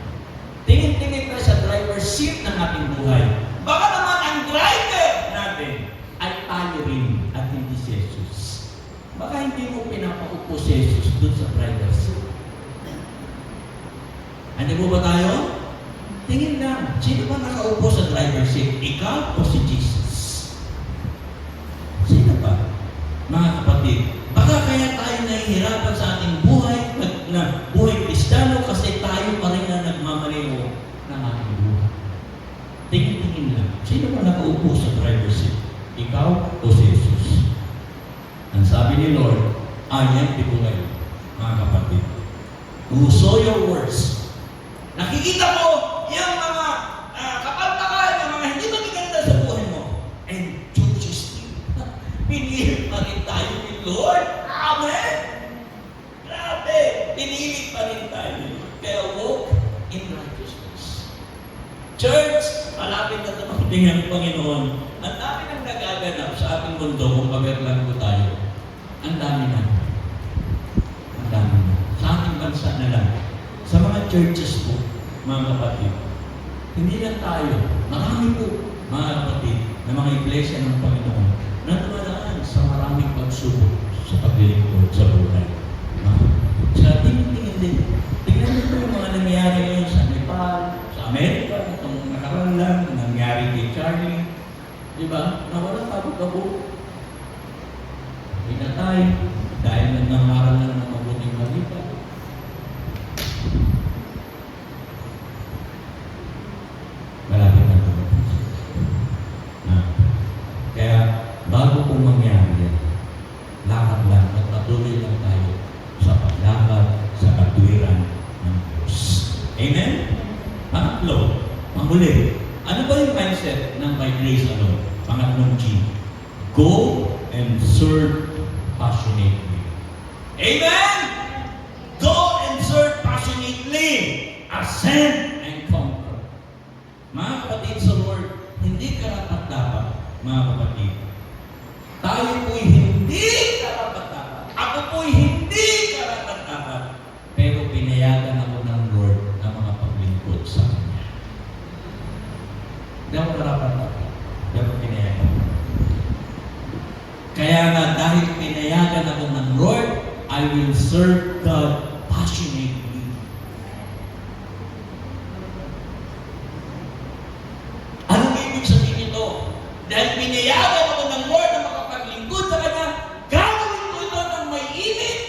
Tingin-tingin tayo sa driver's seat ng ating buhay. Baka naman ang driver natin ay tayo rin at hindi si Jesus. Baka hindi mo pinapaupo si Jesus dun sa driver's seat. Ano po ba tayo? Tingin lang, sino ba nakaupo sa driver's seat? Ikaw o si Jesus? Sino ba? Mga kapatid, baka kaya tayo nahihirapan sa ating buhay, na buhay Kristiyano kasi tayo pa rin na nagmamaliw ng ating buhay. Tingin-tingin lang, sino ba nakaupo sa driver's seat? Ikaw o si Jesus? Ang sabi ni Lord, I am the way, mga kapatid. Who saw your words? Nakikita mo yung mga kapaltakan, yung mga hindi magiganda sa buhay mo. And chooses you. Pinili pa rin tayo ni Lord. Amen! Grabe! Pinili pa rin tayo ni Lord. Kaya walk in righteousness. Church, malapit na tumating ang Panginoon. Ang dami nang nagaganap sa ating mundo kung pagkaklan ko tayo. Ang dami na. Ang dami na. Sa ating bansa na lang. Sa mga churches po, mga kapatid, hindi lang tayo, marami po, mga kapatid, na mga iglesia ng Panginoon, na dumadaan sa maraming pagsubok sa paglilingkod sa buhay. Sa tingin-tingin din, tingnan niyo po yung mga nangyayari ngayon sa Nepal, sa Amerika, itong nakaraan lang, nangyari kay Charlie, di ba? Nawalang kabog-kabog. Pinatay, dahil nagnangaral lang ng mabuting balita. Malapit na ito. Kaya, bago kung mangyari yan, lakad lang at patuloy lang tayo sa paglakad sa katwiran ng Diyos. Amen? Pangatlo, panghuli. Ano ba yung mindset ng by grace alone? Pangatlong G. Go and serve passionately. Amen? Go and serve passionately. Ascend and conquer. Mga kapatid sa Lord, hindi karapat-dapat, mga kapatid. Tayo po'y hindi karapat-dapat. Ako po'y hindi karapat-dapat dahil pinayagan ako ng Lord, I will serve God passionately. Anong ibig sabihin ito? Dahil pinayagan ako ng Lord na makapaglingkod sa Kanya, gagawin ko ito ng may init.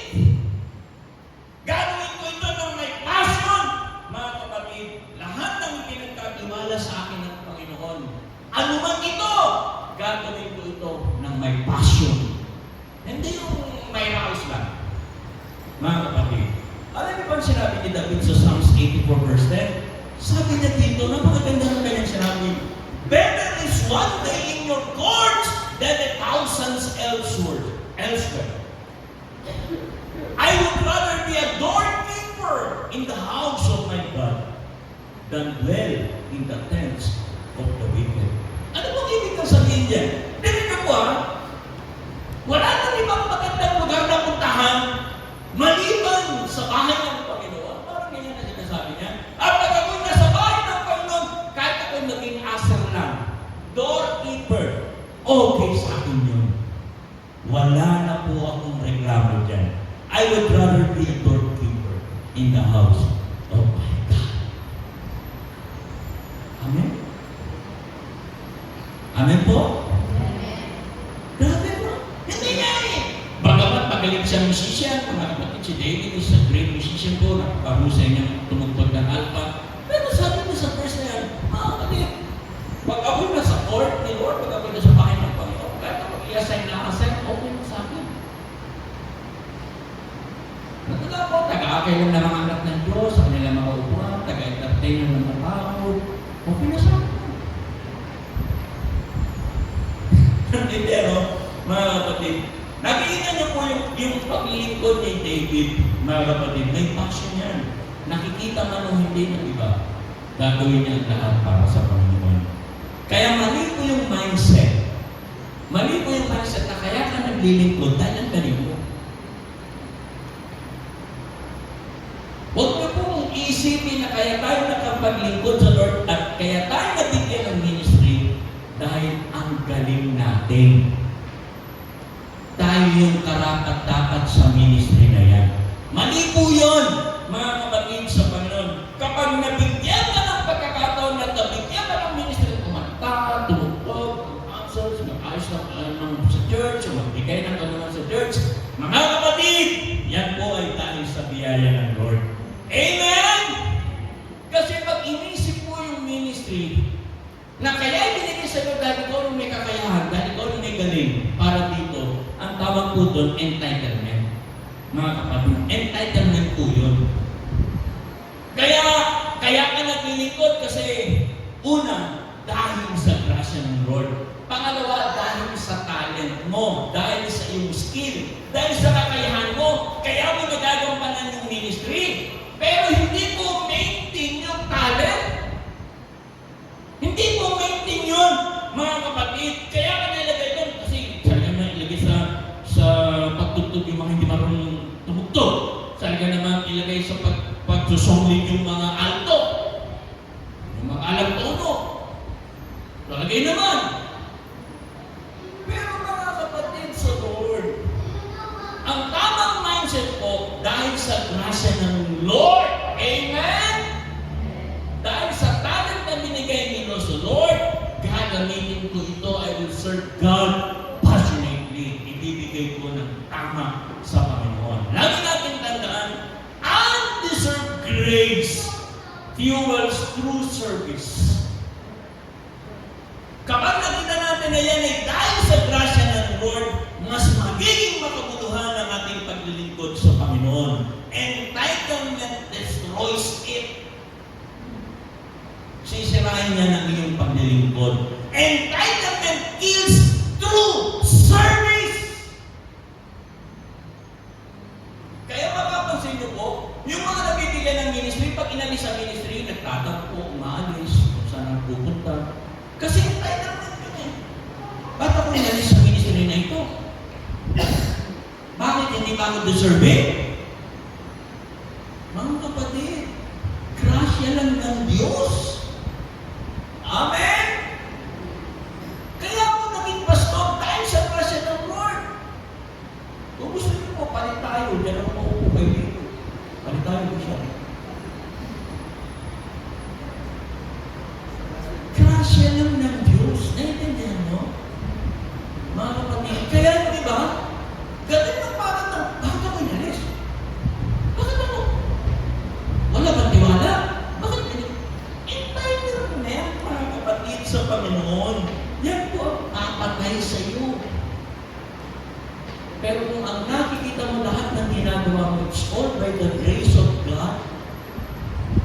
Gagawin ko ito ng may passion. Mga kapatid, lahat ng pinagkatiwala sa akin ng Panginoon, ano man ito, gagawin ko ito ng may passion. Hindi yung may house lang. Mga kapatid, alam niyo ba sinabi ni David sa Psalms 84 verse 10? Sabi niya dito, napakaganda ng kanyang sinabi, better is one day in your courts than 1,000 elsewhere. I would rather be a doorkeeper in the house of my God than dwell in the tents of the wicked. Ano bang ibig na sabihin dyan? Dito po wala nang ibang magandang lugar na puntahan maliban sa bahay ng Panginoon. Parang ganyan na sinasabi niya. At pag ako'y nasa bahay ng Panginoon, kahit ako'y naging aser lang, doorkeeper, okay sa akin yun. Wala na po akong reklamo dyan. I would rather be a doorkeeper in the house of my God. Amen? Amen po? Grabe po. Hindi nga eh. Bagamat magaling siyang musician, mga kapatid, si David is a great musician po, nakapahusay niyang tumugtog ng alpa. Pero sabi niya sa verse na yan, kapatid, pag ako'y nasa court ni Lord, pag ako'y nasa bahay ng Panginoon, kahit ako i-assign na assign, okay mo sa akin. Natala po, taga-akay lang ng mga anak ng Diyos, sa kanilang mga upuan, taga-entertain ng mga tao, okay na sa akin. Pero, mga kapatid, nakikita niyo po yung paglilingkod ni David, mga kapatid, may passion yan. Nakikita man o hindi ng iba, gagawin niya ang lahat para sa Panginoon. Kaya mali po yung mindset. Mali po yung mindset na kaya ka naglilingkod dahil ang galing mo. Huwag niyo pong isipin na kaya tayo nakapaglingkod sa Lord at kaya tayo nabigyan ng ministry dahil ang galing natin. Tayo yung karapat-dapat sa ministry na yan. Mali po yun, mga kapatid sa Panginoon. Kapag nabigyan ka ng pagkakataon na nabigyan ka ng ministry, kumanta, tumugtog, mag-answers, mag-ayos sa church, magbigay ng tulungan sa church, mga kapatid, yan po ay dahil sa biyaya ng Lord. Amen? Kasi pag inisip po yung ministry, na kaya binigay sa iyo dahil ikaw may kakayahan, dahil ikaw may galing para dito, ang tawag po doon, entitlement. Mga kapatid, entitlement po yun. Kaya ka naglilingkod kasi, una, dahil sa grasya ng Lord. Pangalawa, dahil sa talent mo, dahil sa iyong skill, dahil sa kakayahan mo, kaya mo nagagampanan yung ministry. Pero hindi mo maintain yung talent. Hindi mo maintain yun, mga kapatid. Kaya ka nilagay doon kasi sabi naman ilagay sa pagtugtog yung mga hindi marunong tumugtog. Sabi naman ilagay sa pagsusonglig yung mga alto. Yung mga alam tono. Talagay naman. Pero mga kapatid sa Lord, ang tamang mindset po dahil sa grasya ng Lord. Amen? Dahil sa talent na binigay ni Lord sa Lord, gagamitin ko ito, I will serve God passionately. Ibibigay ko ng tama sa Panginoon. Lagi natin tandaan, undeserved grace fuels true service. Kapag nakita natin na yan ay dahil sa grasya ng Lord, mas magiging makabuluhan ang ating paglilingkod sa Panginoon. Entitlement destroys it. Sisirain niya ng iyong paglilingkod. Entitlement kills true service. Kaya mapapansin niyo po, yung mga nabibigyan ng ministry, pag inalis sa ministry, nagtatampo, umaalis, kung saan ang pupunta. Kasi entitlement yun eh. Ba't ako inalis sa ministry na ito? Bakit hindi ba ako deserving? Mga kapatid, grasya lang ng Diyos. Amen? Kaya ako naging pastor dahil sa grasya ng Lord. ko siya. Grasya lang ng Diyos. Naiintindihan mo? Mga kapatid, kaya di ba? Ganun ang bakit ako inalis? Bakit ako? Wala ba tiwala? Bakit ganun? Entitled mo na yan, mga kapatid, sa Panginoon. Yan po ang papatay sa iyo. Pero kung ang nakikita mo lahat ng ginagawa mo, it's all by the grace of God,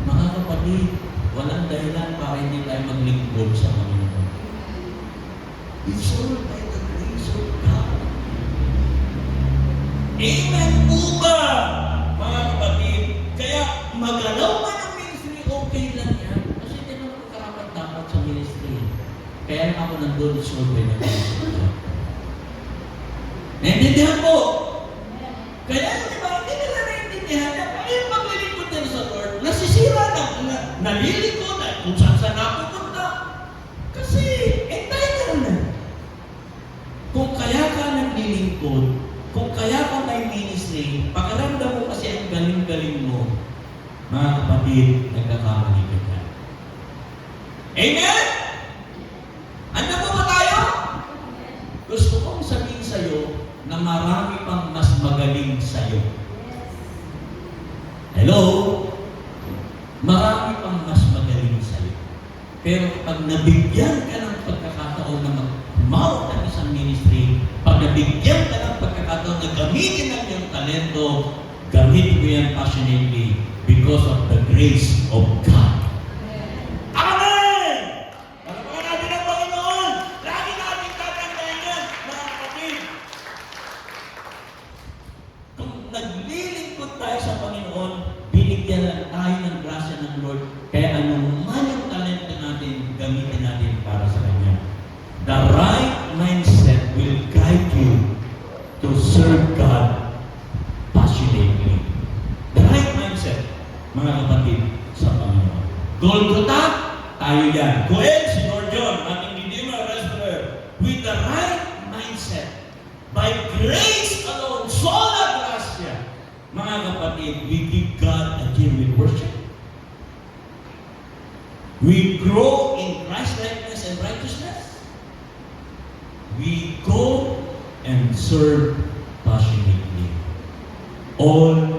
mga kapatid, walang dahilan para hindi tayo maglingkod sa Panginoon. It's all by the grace of God. Amen po ba, mga kapatid? Kaya magalaw man ang ministry, okay lang yan. Kasi hindi naman karapat-dapat sa ministry. Kaya ako nandun, it's all by the grace of God. Naintindihan po? Kaya di ba, hindi nila naintindihan na kaya maglilingkod din sa Lord, nasisira na, nalilingkod na kung saan napupunta. Kasi, entitled na. Kung kaya ka naglilingkod, kung kaya ka may ministry, pakaramdam mo kasi ang galing-galing mo, mga kapatid, nagkakamali ka na. Amen? Ano po ba tayo? Gusto kong sabihin sa iyo na marami pang mas magaling sa iyo. Hello? Marami pang mas magaling sa iyo. Pero pag nabigyan ka ng pagkakataon na mag-mount ng isang ministry, pag nabigyan ka ng pagkakataon na gamitin ang iyong talento, gamitin mo yan passionately because of the grace of God. Amen! Pagpapakan natin ang Panginoon! Lagi natin tatandaan yan, mga kapatid! Kung naglilingkod tayo sa Panginoon, binigyan lang tayo ng grasya ng Lord. Kaya anuman yung talento natin, gamitin natin para sa Kanya. The right mindset will guide you to serve God passionately. The right mindset, mga kapatid, sa Panginoon. Golgotha, tayo yan. Coel, si Lord John, ating Redeemer, Restorer, with the right mindset, by grace alone, sola gracia, mga kapatid, we give God a genuine worship. We grow in Christ-likeness and righteousness. We go and serve passionately. All